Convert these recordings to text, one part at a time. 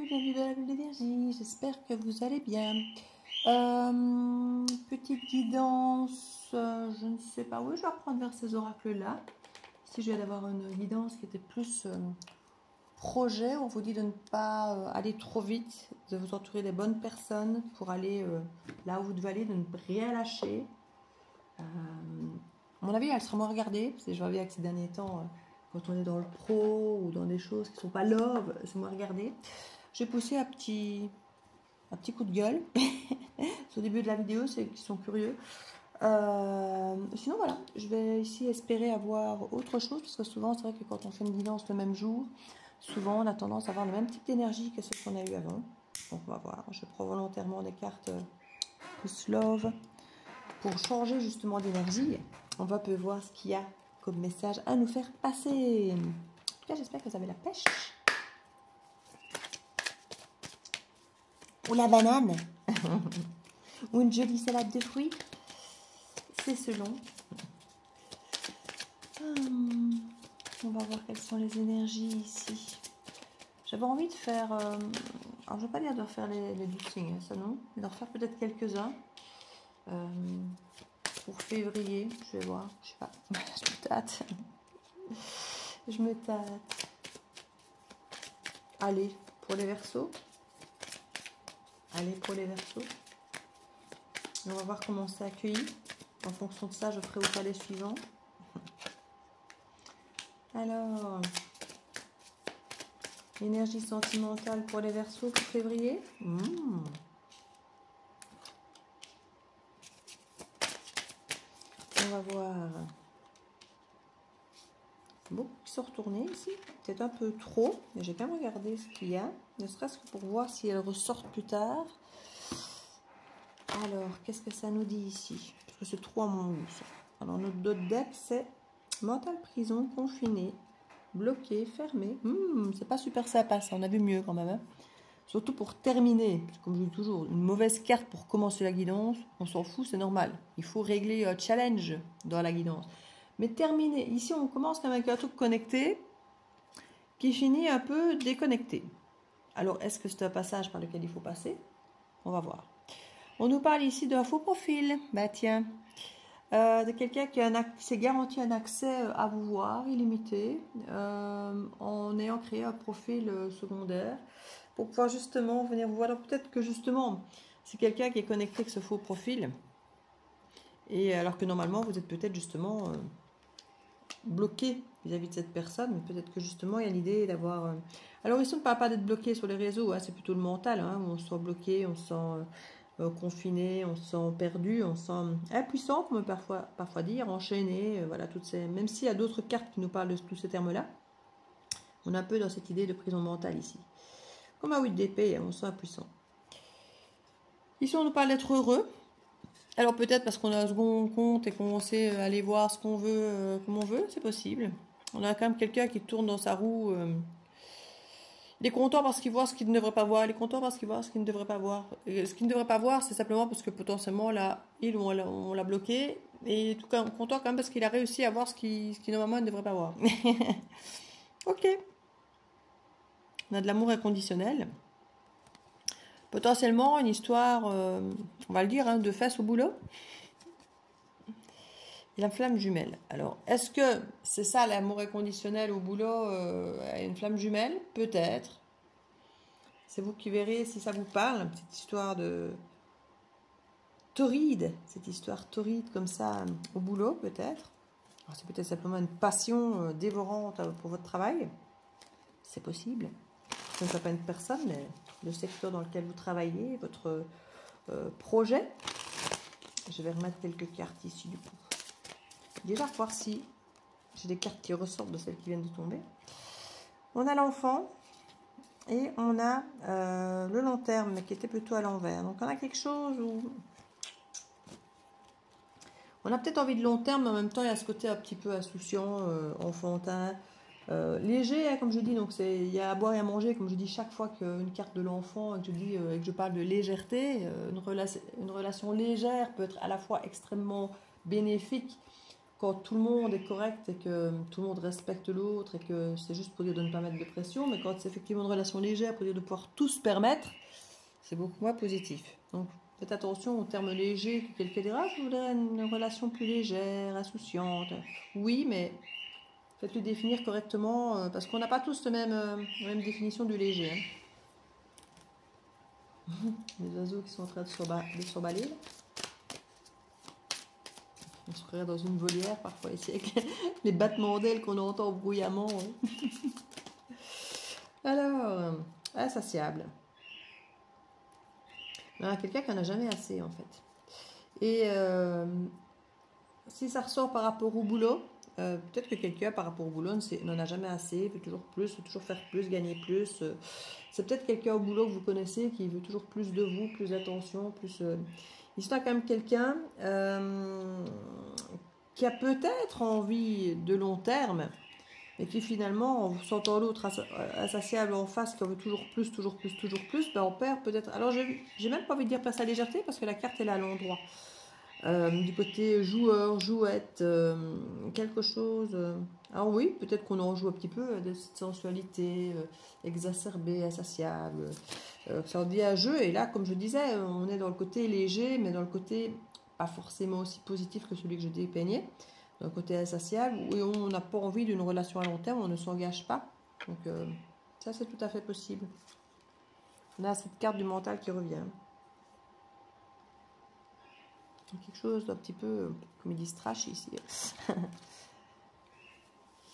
bienvenue dans la bulle d'énergie, j'espère que vous allez bien. Petite guidance, je ne sais pas où je vais reprendre vers ces oracles-là. Ici, je viens d'avoir une guidance qui était plus projet. On vous dit de ne pas aller trop vite, de vous entourer des bonnes personnes pour aller là où vous devez aller, de ne rien lâcher. À mon avis, elle sera moins regardée, parce que je vois bien que ces derniers temps, quand on est dans le pro ou dans des choses qui ne sont pas love, c'est moins regardé. J'ai poussé un petit coup de gueule au début de la vidéo, c'est qu'ils sont curieux. Sinon voilà, je vais ici espérer avoir autre chose, parce que souvent c'est vrai que quand on fait une guidance le même jour, souvent on a tendance à avoir le même type d'énergie que ce qu'on a eu avant. Donc on va voir, je prends volontairement des cartes plus love pour changer justement d'énergie. On va peu voir ce qu'il y a comme message à nous faire passer. En tout cas, j'espère que vous avez la pêche. Ou la banane. Ou une jolie salade de fruits. C'est selon. On va voir quelles sont les énergies ici. J'avais envie de faire... alors, je ne vais pas dire de refaire les doucings, ça non. Mais d'en refaire peut-être quelques-uns. Pour février, je vais voir. Je sais pas. Je me tâte. Je me tâte. Allez, pour les Verseaux. Allez, pour les Verseaux. On va voir comment c'est accueilli. En fonction de ça, je ferai au palais suivant. Alors, énergie sentimentale pour les Verseaux pour février. On va voir. Beaucoup qui sont retournés ici. Peut-être un peu trop, mais j'ai quand même regardé ce qu'il y a. Ne serait-ce que pour voir si elles ressortent plus tard. Alors, qu'est-ce que ça nous dit ici? Parce que c'est trop à mon goût, ça. Alors, notre deck, c'est mental prison, confiné, bloqué, fermé. C'est pas super sympa, ça. On a vu mieux quand même. Hein. Surtout pour terminer. Parce que comme je dis toujours, une mauvaise carte pour commencer la guidance, on s'en fout, c'est normal. Il faut régler un challenge dans la guidance. Mais terminer. Ici, on commence quand même avec un truc connecté qui finit un peu déconnecté. Alors, est-ce que c'est un passage par lequel il faut passer? On va voir. On nous parle ici d'un faux profil. Bah tiens, de quelqu'un qui s'est garanti un accès à vous voir illimité en ayant créé un profil secondaire pour pouvoir justement venir vous voir. Alors peut-être que justement, c'est quelqu'un qui est connecté avec ce faux profil. Et alors que normalement, vous êtes peut-être justement bloqué vis-à-vis de cette personne. Mais peut-être que justement, il y a l'idée d'avoir... Alors ici, on ne parle pas d'être bloqué sur les réseaux. Hein, c'est plutôt le mental. Hein, où on se sent bloqué, on se sent... confiné, on se sent perdu, on se sent impuissant, comme on peut parfois dire, enchaîné, voilà, toutes ces... même s'il y a d'autres cartes qui nous parlent de tous ces termes-là, on est un peu dans cette idée de prison mentale ici. Comme un 8 d'épée, on se sent impuissant. Ici, on nous parle d'être heureux. Alors peut-être parce qu'on a un second compte et qu'on sait aller voir ce qu'on veut, comme on veut, c'est possible. On a quand même quelqu'un qui tourne dans sa roue... Il est content parce qu'il voit ce qu'il ne devrait pas voir. Il est content parce qu'il voit ce qu'il ne devrait pas voir. Et ce qu'il ne devrait pas voir, c'est simplement parce que potentiellement, là, on l'a bloqué. Et il est tout content quand même parce qu'il a réussi à voir ce qui normalement il ne devrait pas voir. Ok. On a de l'amour inconditionnel. Potentiellement, une histoire, on va le dire, hein, de fesses au boulot. Et la flamme jumelle. Alors, est-ce que c'est ça l'amour inconditionnel au boulot, une flamme jumelle? Peut-être. C'est vous qui verrez si ça vous parle. Une petite histoire de torride. Cette histoire torride comme ça au boulot, peut-être. C'est peut-être simplement une passion dévorante pour votre travail. C'est possible. Ce ne soit pas une personne, mais le secteur dans lequel vous travaillez, votre projet. Je vais remettre quelques cartes ici du coup. Déjà voir si j'ai des cartes qui ressortent de celles qui viennent de tomber. On a l'enfant et on a le long terme mais qui était plutôt à l'envers. Donc on a quelque chose où on a peut-être envie de long terme mais en même temps il y a ce côté un petit peu insouciant, enfantin, léger hein, comme je dis. Donc il y a à boire et à manger comme je dis chaque fois qu'une carte de l'enfant et que je parle de légèreté, une relation légère peut être à la fois extrêmement bénéfique quand tout le monde est correct et que tout le monde respecte l'autre et que c'est juste pour dire de ne pas mettre de pression, mais quand c'est effectivement une relation légère pour dire de pouvoir tout se permettre, c'est beaucoup moins positif. Donc faites attention aux termes légers que quelqu'un dira, je voudrais une relation plus légère, insouciante. Oui, mais faites-le définir correctement parce qu'on n'a pas tous la même définition du léger. Hein. Les oiseaux qui sont en train de s'emballer. On se regarde dans une volière parfois ici avec les battements d'ailes qu'on entend bruyamment. Hein. Alors, insatiable. Quelqu'un qui n'en a jamais assez en fait. Et si ça ressort par rapport au boulot, peut-être que quelqu'un par rapport au boulot n'en a jamais assez, veut toujours faire plus, gagner plus. C'est peut-être quelqu'un au boulot que vous connaissez qui veut toujours plus de vous, plus d'attention, plus... Ici, on a quand même quelqu'un qui a peut-être envie de long terme, et qui finalement, en sentant l'autre insatiable en face, qui en veut toujours plus, ben on perd peut-être... Alors, j'ai même pas envie de dire perdre sa légèreté, parce que la carte, elle est à l'endroit. Du côté joueur, jouette, quelque chose... Ah oui, peut-être qu'on en joue un petit peu de cette sensualité exacerbée, insatiable. Ça devient un jeu, et là, comme je disais, on est dans le côté léger, mais dans le côté pas forcément aussi positif que celui que je dépeignais. Dans le côté insatiable, où on n'a pas envie d'une relation à long terme, on ne s'engage pas. Donc ça, c'est tout à fait possible. On a cette carte du mental qui revient. Quelque chose d'un petit peu, comme ils disent, trash ici.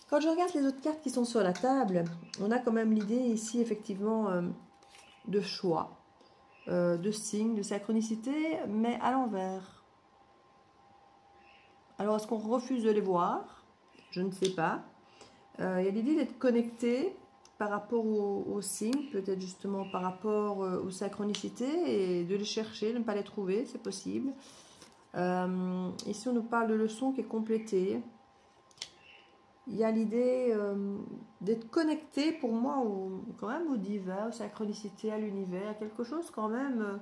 Quand je regarde les autres cartes qui sont sur la table, on a quand même l'idée ici, effectivement, de choix, de signes, de synchronicité, mais à l'envers. Alors, est-ce qu'on refuse de les voir? Je ne sais pas. Il y a l'idée d'être connecté par rapport aux signes, peut-être justement par rapport aux synchronicités, et de les chercher, de ne pas les trouver, c'est possible. Ici, on nous parle de leçon qui est complétée. Il y a l'idée d'être connecté, pour moi, quand même au divin, aux synchronicités, à l'univers, à quelque chose quand même.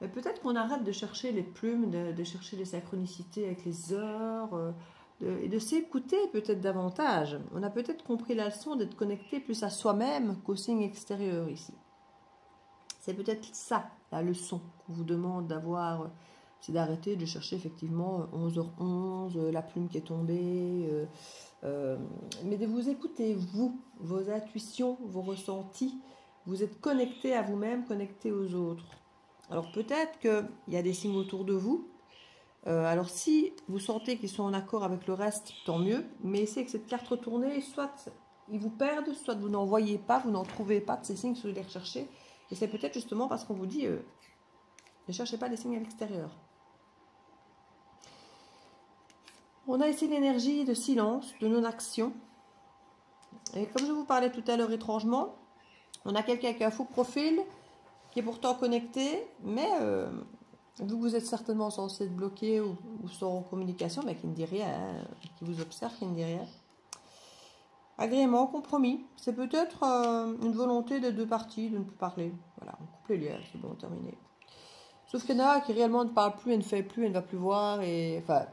Mais peut-être qu'on arrête de chercher les plumes, de chercher les synchronicités avec les heures, et de s'écouter peut-être davantage. On a peut-être compris la leçon d'être connecté plus à soi-même qu'aux signes extérieurs ici. C'est peut-être ça, la leçon qu'on vous demande d'avoir. C'est d'arrêter de chercher effectivement 11h11, la plume qui est tombée, mais de vous écouter, vous, vos intuitions, vos ressentis. Vous êtes connecté à vous-même, connecté aux autres. Alors peut-être qu'il y a des signes autour de vous. Alors si vous sentez qu'ils sont en accord avec le reste, tant mieux. Mais essayez que cette carte retournée, soit ils vous perdent, soit vous n'en voyez pas, vous n'en trouvez pas de ces signes si vous les recherchez. Et c'est peut-être justement parce qu'on vous dit, ne cherchez pas des signes à l'extérieur. On a ici l'énergie de silence, de non-action. Et comme je vous parlais tout à l'heure étrangement, on a quelqu'un qui a un faux profil, qui est pourtant connecté, mais vu que vous êtes certainement censé être bloqué ou sans communication, mais qui ne dit rien, hein, qui vous observe, qui ne dit rien. Agrément, compromis. C'est peut-être une volonté des deux parties de ne plus parler. Voilà, on coupe les liens, c'est bon, terminé. Sauf qu'il y en a qui réellement ne parle plus, elle ne fait plus, elle ne va plus voir, et enfin...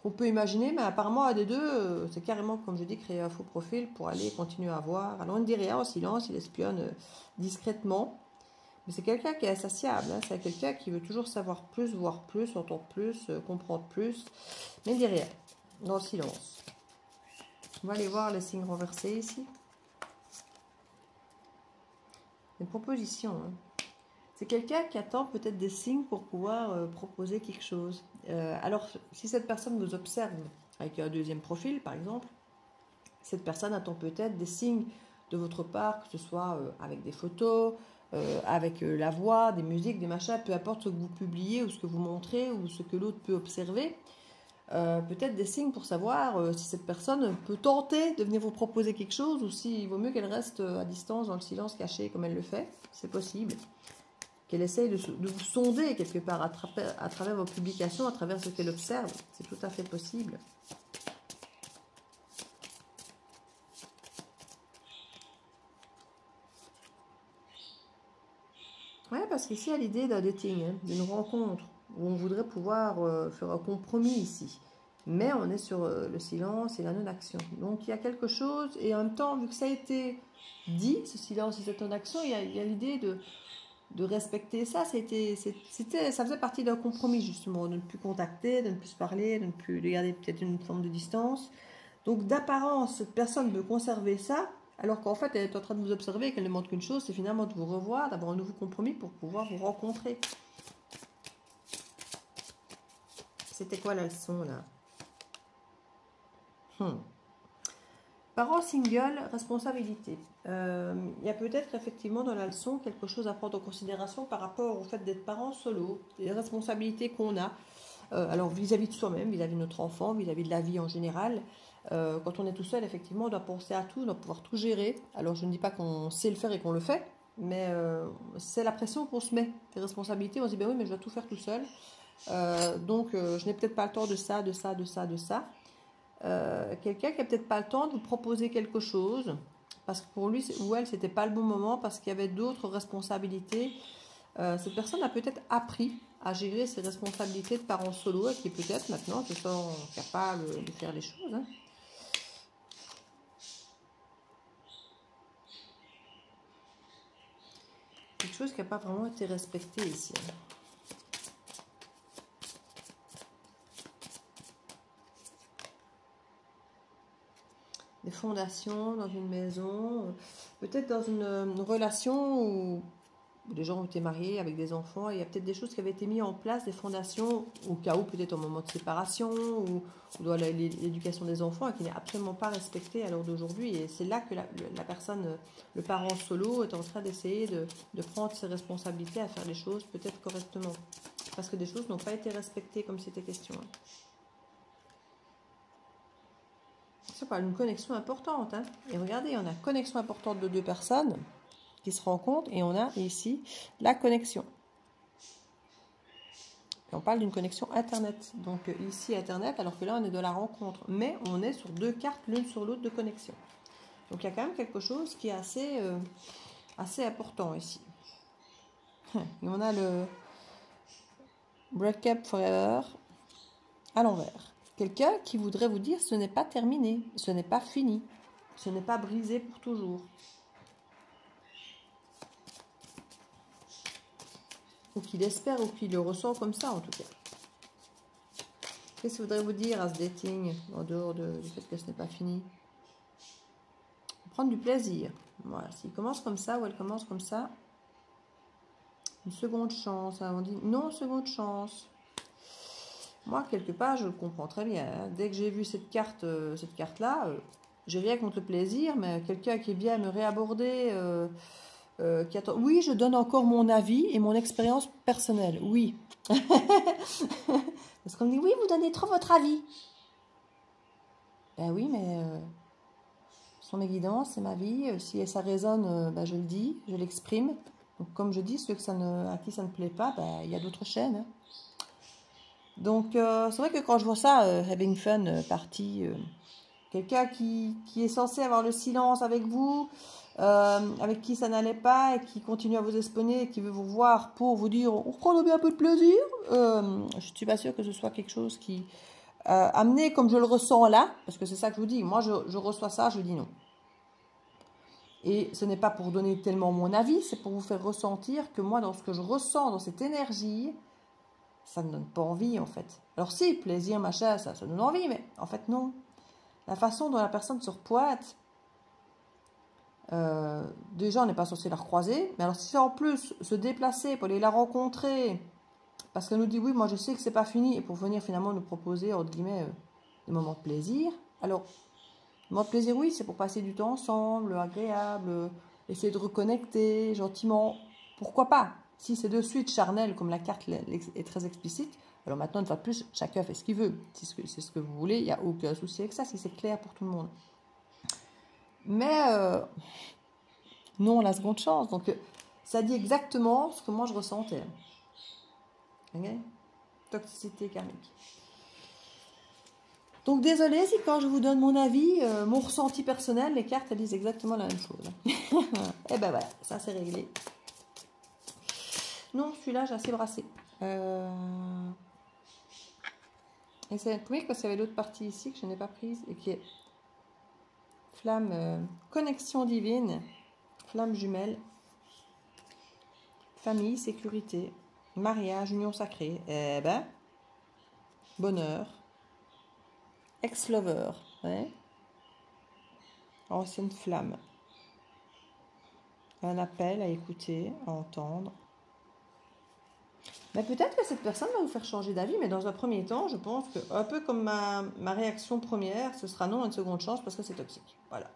On peut imaginer, mais apparemment, à des deux, c'est carrément, comme je dis, créer un faux profil pour aller continuer à voir. Alors, on ne dit rien en silence, il espionne discrètement. Mais c'est quelqu'un qui est insatiable, hein. C'est quelqu'un qui veut toujours savoir plus, voir plus, entendre plus, comprendre plus. Mais il ne dit rien, dans le silence. On va aller voir les signes renversés ici. Une proposition, hein. C'est quelqu'un qui attend peut-être des signes pour pouvoir proposer quelque chose. Alors, si cette personne vous observe avec un deuxième profil, par exemple, cette personne attend peut-être des signes de votre part, que ce soit avec des photos, avec la voix, des musiques, des machins, peu importe ce que vous publiez ou ce que vous montrez ou ce que l'autre peut observer. Peut-être des signes pour savoir si cette personne peut tenter de venir vous proposer quelque chose ou s'il vaut mieux qu'elle reste à distance, dans le silence caché comme elle le fait. C'est possible. Qu'elle essaye de vous sonder quelque part à travers vos publications, à travers ce qu'elle observe. C'est tout à fait possible. Oui, parce qu'ici, il y a l'idée d'un dating, hein, d'une rencontre, où on voudrait pouvoir faire un compromis ici. Mais on est sur le silence et la non-action. Donc il y a quelque chose, et en même temps, vu que ça a été dit, ce silence et cette non-action, il y a l'idée de respecter ça. Ça faisait partie d'un compromis, justement, de ne plus contacter, de ne plus se parler, de garder peut-être une forme de distance. Donc d'apparence, cette personne veut conserver ça, alors qu'en fait, elle est en train de vous observer et qu'elle ne demande qu'une chose, c'est finalement de vous revoir, d'avoir un nouveau compromis pour pouvoir vous rencontrer. C'était quoi la leçon, là? Parents single, responsabilité. Il y a peut-être effectivement dans la leçon quelque chose à prendre en considération par rapport au fait d'être parent solo, les responsabilités qu'on a, alors vis-à-vis de soi-même, vis-à-vis de notre enfant, vis-à-vis de la vie en général. Quand on est tout seul, effectivement, on doit penser à tout, on doit pouvoir tout gérer. Alors je ne dis pas qu'on sait le faire et qu'on le fait, mais c'est la pression qu'on se met. Les responsabilités, on se dit, ben oui, mais je dois tout faire tout seul. Donc je n'ai peut-être pas le temps de ça, de ça, de ça, de ça. Quelqu'un qui n'a peut-être pas le temps de vous proposer quelque chose parce que pour lui ou elle c'était pas le bon moment parce qu'il y avait d'autres responsabilités. Cette personne a peut-être appris à gérer ses responsabilités de parent solo et qui peut-être maintenant se sent capable de faire les choses, hein. Quelque chose qui n'a pas vraiment été respecté ici, hein. Des fondations dans une maison, peut-être dans une relation où les gens ont été mariés avec des enfants, et il y a peut-être des choses qui avaient été mises en place, des fondations, au cas où peut-être au moment de séparation, ou dans l'éducation des enfants, et qui n'est absolument pas respectée à l'heure d'aujourd'hui. Et c'est là que la personne, le parent solo, est en train d'essayer de prendre ses responsabilités à faire les choses peut-être correctement. Parce que des choses n'ont pas été respectées comme c'était question. C'est pas une connexion importante, hein. Et regardez, on a connexion importante de deux personnes qui se rencontrent, et on a ici la connexion. Et on parle d'une connexion Internet. Donc ici Internet, alors que là on est de la rencontre. Mais on est sur deux cartes l'une sur l'autre de connexion. Donc il y a quand même quelque chose qui est assez important ici. Et on a le Break Up Forever à l'envers. Quelqu'un qui voudrait vous dire ce n'est pas terminé, ce n'est pas fini, ce n'est pas brisé pour toujours. Ou qu'il espère, ou qu'il le ressent comme ça en tout cas. Qu'est-ce que voudrait vous dire à ce dating, en dehors du fait que ce n'est pas fini? Prendre du plaisir. Voilà, s'il commence comme ça, ou elle commence comme ça, une seconde chance. On dit non, seconde chance. Moi, quelque part, je le comprends très bien, hein. Dès que j'ai vu cette carte-là, j'ai rien contre le plaisir, mais quelqu'un qui vient me réaborder, qui attend. Oui, je donne encore mon avis et mon expérience personnelle. Oui. Parce qu'on me dit, oui, vous donnez trop votre avis. Ben oui, mais ce sont mes guidances, c'est ma vie. Si ça résonne, ben je le dis, je l'exprime. Donc, comme je dis, ceux à qui ça ne plaît pas, ben, il y a d'autres chaînes, hein. Donc, c'est vrai que quand je vois ça, having fun, party, quelqu'un qui est censé avoir le silence avec vous, avec qui ça n'allait pas, et qui continue à vous espionner, et qui veut vous voir pour vous dire on prend bien un peu de plaisir, je ne suis pas sûre que ce soit quelque chose qui, amené comme je le ressens là, parce que c'est ça que je vous dis, moi je reçois ça, je dis non. Et ce n'est pas pour donner tellement mon avis, c'est pour vous faire ressentir que moi, dans ce que je ressens, dans cette énergie, ça ne donne pas envie, en fait. Alors si, plaisir, machin, ça donne envie, mais en fait, non. La façon dont la personne se repointe, déjà, on n'est pas censé la recroiser, mais alors si c'est en plus se déplacer pour aller la rencontrer, parce qu'elle nous dit, oui, moi je sais que c'est pas fini, et pour venir finalement nous proposer, entre guillemets, des moments de plaisir. Alors, moments de plaisir, oui, c'est pour passer du temps ensemble, agréable, essayer de reconnecter gentiment. Pourquoi pas? Si c'est de suite charnel, comme la carte est très explicite, alors maintenant, une fois de plus, chacun fait ce qu'il veut. Si c'est ce que vous voulez, il n'y a aucun souci avec ça, si c'est clair pour tout le monde. Mais non, la seconde chance. Donc, ça dit exactement ce que moi je ressentais. Okay? Toxicité karmique. Donc, désolé si quand je vous donne mon avis, mon ressenti personnel, les cartes elles disent exactement la même chose. Et ben voilà, ça c'est réglé. Non, celui-là, j'ai assez brassé. Et c'est comique parce qu'il y avait l'autre partie ici que je n'ai pas prise et qui est flamme, connexion divine, flamme jumelle, famille, sécurité, mariage, union sacrée. Eh ben, bonheur, ex-lover, ouais. Ancienne flamme. Un appel à écouter, à entendre. Mais peut-être que cette personne va vous faire changer d'avis, mais dans un premier temps, je pense que, un peu comme ma réaction première, ce sera non à une seconde chance parce que c'est toxique. Voilà.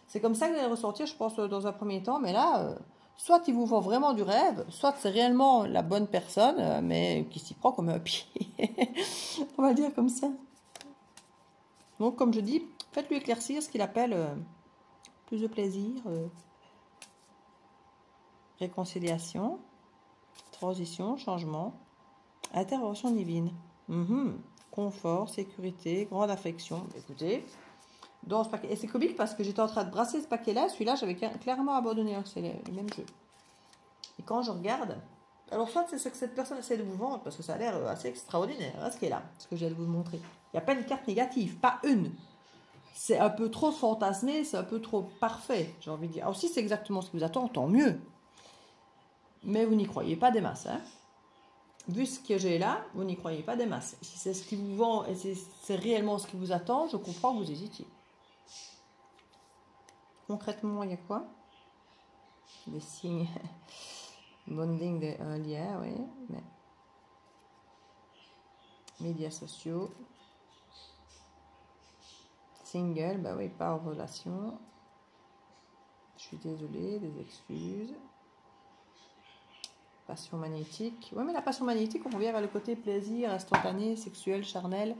C'est comme ça que vous allez ressortir, je pense, dans un premier temps. Mais là, soit il vous vend vraiment du rêve, soit c'est réellement la bonne personne, mais qui s'y prend comme un pied. On va dire comme ça. Donc, comme je dis, faites-lui éclaircir ce qu'il appelle plus de plaisir, réconciliation, transition, changement, intervention divine, confort, sécurité, grande affection. Écoutez, dans ce paquet, et c'est comique parce que j'étais en train de brasser ce paquet-là, celui-là j'avais clairement abandonné, hein, c'est le même jeu. Et quand je regarde, alors soit c'est ce que cette personne essaie de vous vendre, parce que ça a l'air assez extraordinaire, hein, ce qui est là, ce que j'ai à vous montrer. Il n'y a pas une carte négative, pas une. C'est un peu trop fantasmé, c'est un peu trop parfait, j'ai envie de dire. Alors si c'est exactement ce qui vous attend, tant mieux. Mais vous n'y croyez pas des masses, hein. Vu ce que j'ai là, vous n'y croyez pas des masses. Si c'est ce qui vous vend et c'est réellement ce qui vous attend, je comprends que vous hésitiez. Concrètement, il y a quoi? Des signes. Bonding, un lien, oui. Mais... médias sociaux. Single, bah oui, pas en relation. Je suis désolée, des excuses. Passion magnétique. Oui, mais la passion magnétique, on revient vers le côté plaisir, instantané, sexuel, charnel.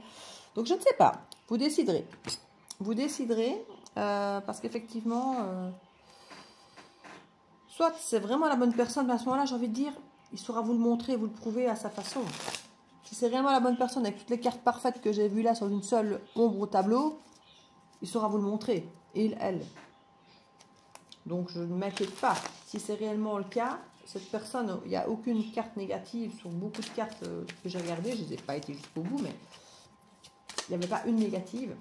Donc, je ne sais pas. Vous déciderez. Vous déciderez, parce qu'effectivement, soit c'est vraiment la bonne personne, mais à ce moment-là, j'ai envie de dire, il saura vous le montrer, vous le prouver à sa façon. Si c'est réellement la bonne personne, avec toutes les cartes parfaites que j'ai vues là sur une seule ombre au tableau, il saura vous le montrer. Il, elle. Donc, je ne m'inquiète pas. Si c'est réellement le cas, cette personne, il n'y a aucune carte négative sur beaucoup de cartes que j'ai regardées. Je ne les ai pas été jusqu'au bout, mais il n'y avait pas une négative.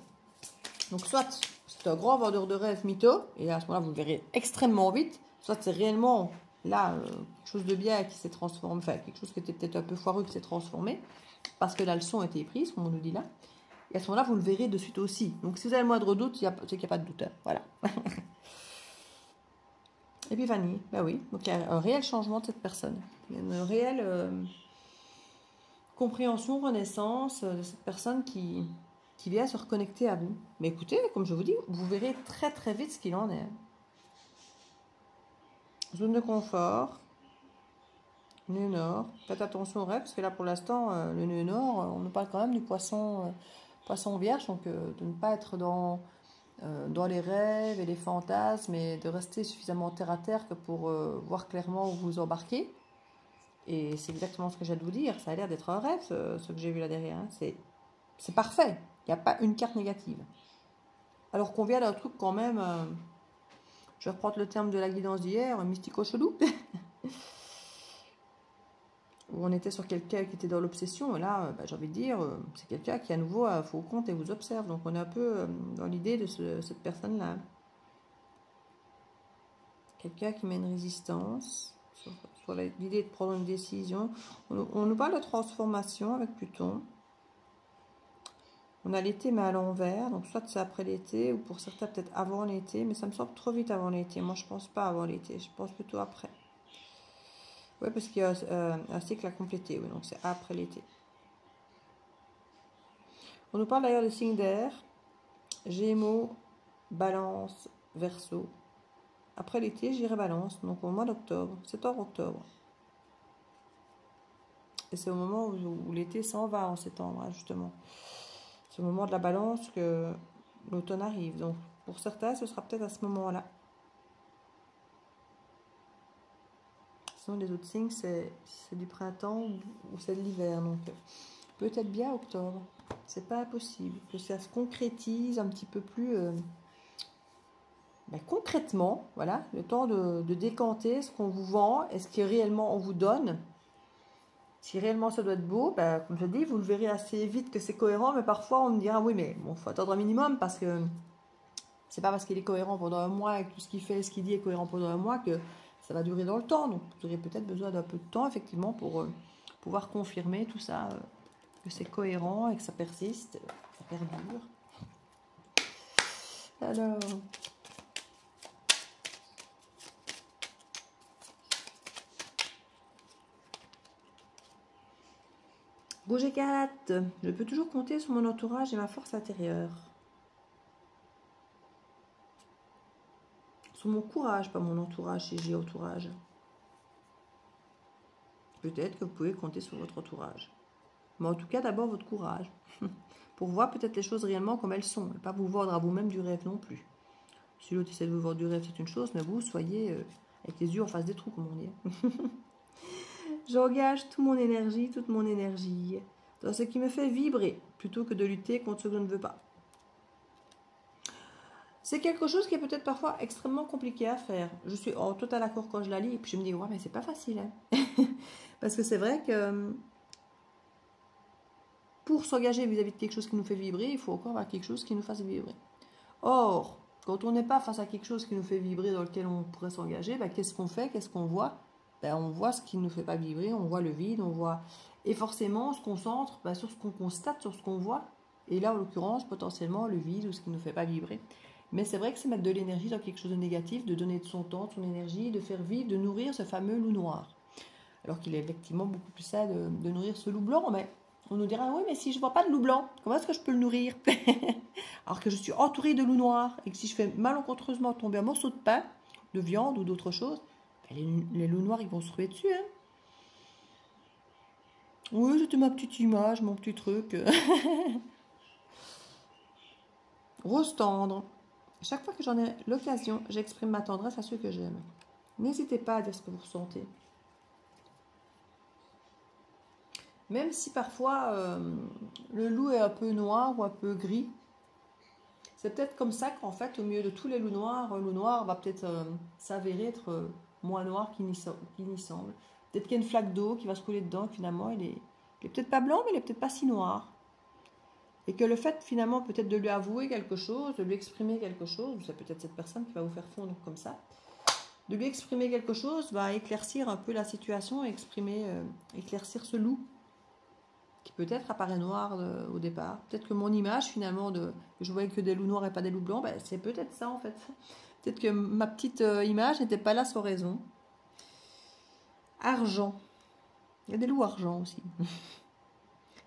Donc, soit c'est un grand vendeur de rêve mytho, et à ce moment-là, vous le verrez extrêmement vite. Soit c'est réellement, là, quelque chose de bien qui s'est transformé, enfin, quelque chose qui était peut-être un peu foireux qui s'est transformé, parce que la leçon a été prise, comme on nous dit là. Et à ce moment-là, vous le verrez de suite aussi. Donc, si vous avez le moindre doute, c'est qu'il n'y a pas de doute. Hein. Voilà. Épiphanie, ben oui. Donc, il y a un réel changement de cette personne. Il y a une réelle compréhension, renaissance de cette personne qui vient se reconnecter à vous. Mais écoutez, comme je vous dis, vous verrez très très vite ce qu'il en est. Zone de confort. Nœud nord. Faites attention au rêve, parce que là pour l'instant, le nœud nord, on nous parle quand même du poisson vierge, donc de ne pas être dans les rêves et les fantasmes, et de rester suffisamment terre à terre que pour voir clairement où vous embarquez. Et c'est exactement ce que j'ai à vous dire. Ça a l'air d'être un rêve, ce que j'ai vu là derrière. Hein. C'est parfait. Il n'y a pas une carte négative. Alors qu'on vient d'un truc quand même, je vais reprendre le terme de la guidance d'hier, mystico-chelou. Où on était sur quelqu'un qui était dans l'obsession, et là, j'ai envie de dire, c'est quelqu'un qui à nouveau vous compte et vous observe. Donc on est un peu dans l'idée de cette personne-là. Quelqu'un qui met une résistance sur l'idée de prendre une décision. On nous parle de transformation avec Pluton. On a l'été mais à l'envers, donc soit c'est après l'été, ou pour certains peut-être avant l'été, mais ça me semble trop vite avant l'été. Moi je pense pas avant l'été, je pense plutôt après. Oui, parce qu'il y a un cycle à compléter, oui, donc c'est après l'été. On nous parle d'ailleurs des signes d'air, Gémeaux, Balance, Verseau. Après l'été, j'irai Balance, donc au mois d'octobre, septembre-octobre. Et c'est au moment où l'été s'en va en septembre, hein, justement. C'est au moment de la Balance que l'automne arrive. Donc pour certains, ce sera peut-être à ce moment-là. Sinon, les autres signes, c'est du printemps ou c'est de l'hiver. Donc peut-être bien octobre. C'est pas impossible que ça se concrétise un petit peu plus concrètement. Voilà, le temps de décanter ce qu'on vous vend et ce que réellement on vous donne. Si réellement ça doit être beau, ben, comme je dis, vous le verrez assez vite que c'est cohérent, mais parfois on me dira oui, mais bon, faut attendre un minimum parce que c'est pas parce qu'il est cohérent pendant un mois et que tout ce qu'il fait, ce qu'il dit est cohérent pendant un mois que ça va durer dans le temps. Donc vous aurez peut-être besoin d'un peu de temps effectivement pour pouvoir confirmer tout ça, que c'est cohérent et que ça persiste, que ça perdure. Alors. Rouge écarlate, je peux toujours compter sur mon entourage et ma force intérieure. Sur mon courage, pas mon entourage, si j'ai entourage. Peut-être que vous pouvez compter sur votre entourage. Mais en tout cas, d'abord votre courage. Pour voir peut-être les choses réellement comme elles sont. Et pas vous vendre à vous-même du rêve non plus. Si l'autre essaie de vous vendre du rêve, c'est une chose, mais vous, soyez avec les yeux en face des trous, comme on dit. J'engage toute mon énergie dans ce qui me fait vibrer, plutôt que de lutter contre ce que je ne veux pas. C'est quelque chose qui est peut-être parfois extrêmement compliqué à faire. Je suis en total accord quand je la lis, et puis je me dis, ouais, mais c'est pas facile. Hein. Parce que c'est vrai que pour s'engager vis-à-vis de quelque chose qui nous fait vibrer, il faut encore avoir quelque chose qui nous fasse vibrer. Or, quand on n'est pas face à quelque chose qui nous fait vibrer, dans lequel on pourrait s'engager, ben, qu'est-ce qu'on fait? Qu'est-ce qu'on voit? Ben, on voit ce qui ne nous fait pas vibrer, on voit le vide, on voit... Et forcément, on se concentre sur ce qu'on constate, sur ce qu'on voit. Et là, en l'occurrence, potentiellement, le vide ou ce qui ne nous fait pas vibrer. Mais c'est vrai que c'est mettre de l'énergie dans quelque chose de négatif, de donner de son temps, de son énergie, de faire vivre, de nourrir ce fameux loup noir. Alors qu'il est effectivement beaucoup plus ça de nourrir ce loup blanc, mais on nous dira, oui, mais si je ne vois pas de loup blanc, comment est-ce que je peux le nourrir? Alors que je suis entourée de loups noirs, et que si je fais malencontreusement tomber un morceau de pain, de viande ou d'autre chose, ben les loups noirs, ils vont se ruer dessus. Hein. Oui, c'était ma petite image, mon petit truc. Rose tendre. Chaque fois que j'en ai l'occasion, j'exprime ma tendresse à ceux que j'aime. N'hésitez pas à dire ce que vous ressentez. Même si parfois le loup est un peu noir ou un peu gris, c'est peut-être comme ça qu'en fait, au milieu de tous les loups noirs, le loup noir va peut-être s'avérer être moins noir qu'il n'y semble. Peut-être qu'il y a une flaque d'eau qui va se couler dedans, finalement, il est peut-être pas blanc, mais il est peut-être pas si noir. Et que le fait, finalement, peut-être de lui avouer quelque chose, de lui exprimer quelque chose, c'est peut-être cette personne qui va vous faire fondre comme ça, de lui exprimer quelque chose va éclaircir un peu la situation, éclaircir ce loup qui peut-être apparaît noir au départ. Peut-être que mon image, finalement, que je voyais que des loups noirs et pas des loups blancs, ben, c'est peut-être ça, en fait. Peut-être que ma petite image n'était pas là sans raison. Argent. Il y a des loups argent aussi.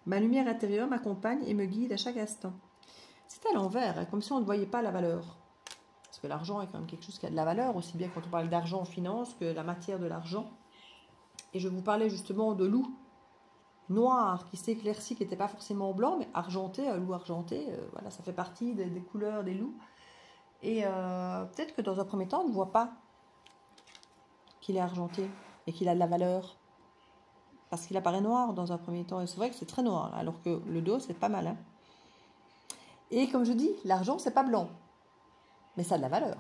Ma lumière intérieure m'accompagne et me guide à chaque instant. C'est à l'envers, hein, comme si on ne voyait pas la valeur. Parce que l'argent est quand même quelque chose qui a de la valeur, aussi bien quand on parle d'argent en finance que la matière de l'argent. Et je vous parlais justement de loup noir qui s'éclaircit, qui n'était pas forcément blanc, mais argenté, un loup argenté, voilà, ça fait partie des couleurs des loups. Et peut-être que dans un premier temps, on ne voit pas qu'il est argenté et qu'il a de la valeur. Parce qu'il apparaît noir dans un premier temps. Et c'est vrai que c'est très noir, alors que le dos, c'est pas mal. Hein. Et comme je dis, l'argent, c'est pas blanc. Mais ça a de la valeur.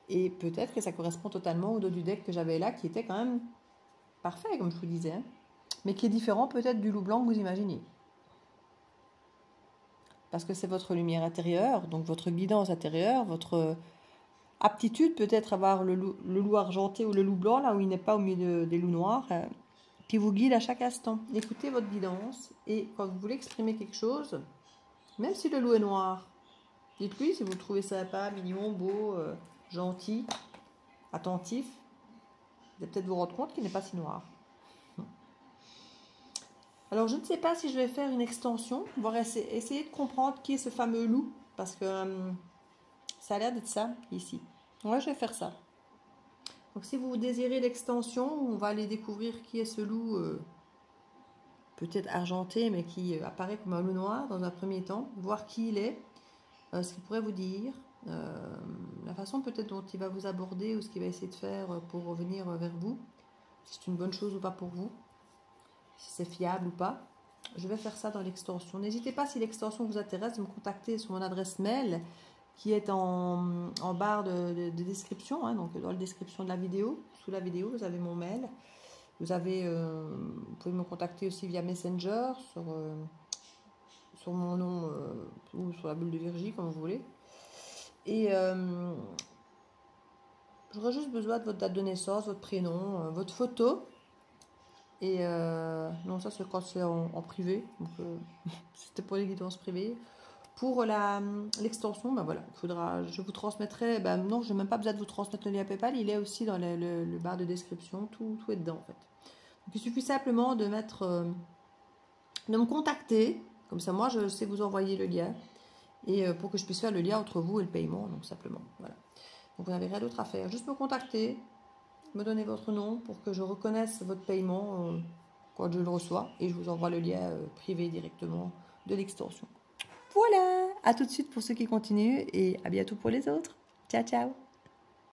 Et peut-être que ça correspond totalement au dos du deck que j'avais là, qui était quand même parfait, comme je vous disais. Hein. Mais qui est différent peut-être du loup blanc que vous imaginez. Parce que c'est votre lumière intérieure, donc votre guidance intérieure, votre aptitude peut-être à voir le loup argenté ou le loup blanc, là où il n'est pas au milieu des loups noirs, qui vous guide à chaque instant. Écoutez votre guidance et quand vous voulez exprimer quelque chose, même si le loup est noir, dites-lui si vous le trouvez sympa, mignon, beau, gentil, attentif, vous allez peut-être vous rendre compte qu'il n'est pas si noir. Alors je ne sais pas si je vais faire une extension, voire essayer de comprendre qui est ce fameux loup, parce que ça a l'air d'être ça ici. Ouais, je vais faire ça. Donc si vous désirez l'extension, on va aller découvrir qui est ce loup, peut-être argenté, mais qui apparaît comme un loup noir dans un premier temps, voir qui il est, ce qu'il pourrait vous dire, la façon peut-être dont il va vous aborder ou ce qu'il va essayer de faire pour revenir vers vous, si c'est une bonne chose ou pas pour vous, si c'est fiable ou pas. Je vais faire ça dans l'extension. N'hésitez pas, si l'extension vous intéresse, de me contacter sur mon adresse mail qui est en barre de description, hein, donc dans la description de la vidéo. Sous la vidéo, vous avez mon mail. Vous pouvez me contacter aussi via Messenger sur mon nom ou sur la bulle de Virgie, comme vous voulez. Et j'aurais juste besoin de votre date de naissance, votre prénom, votre photo. Et non, ça c'est quand c'est en privé. C'était pour les guidances privées. Pour l'extension, ben voilà, je vous transmettrai. Ben non, je n'ai même pas besoin de vous transmettre le lien PayPal. Il est aussi dans le bar de description. Tout est dedans en fait. Donc, il suffit simplement de me contacter. Comme ça, moi, je sais vous envoyer le lien. Et pour que je puisse faire le lien entre vous et le paiement, donc simplement. Voilà. Donc, vous n'avez rien d'autre à faire. Juste me contacter, me donner votre nom pour que je reconnaisse votre paiement quand je le reçois. Et je vous envoie le lien privé directement de l'extension. Voilà, à tout de suite pour ceux qui continuent et à bientôt pour les autres. Ciao, ciao.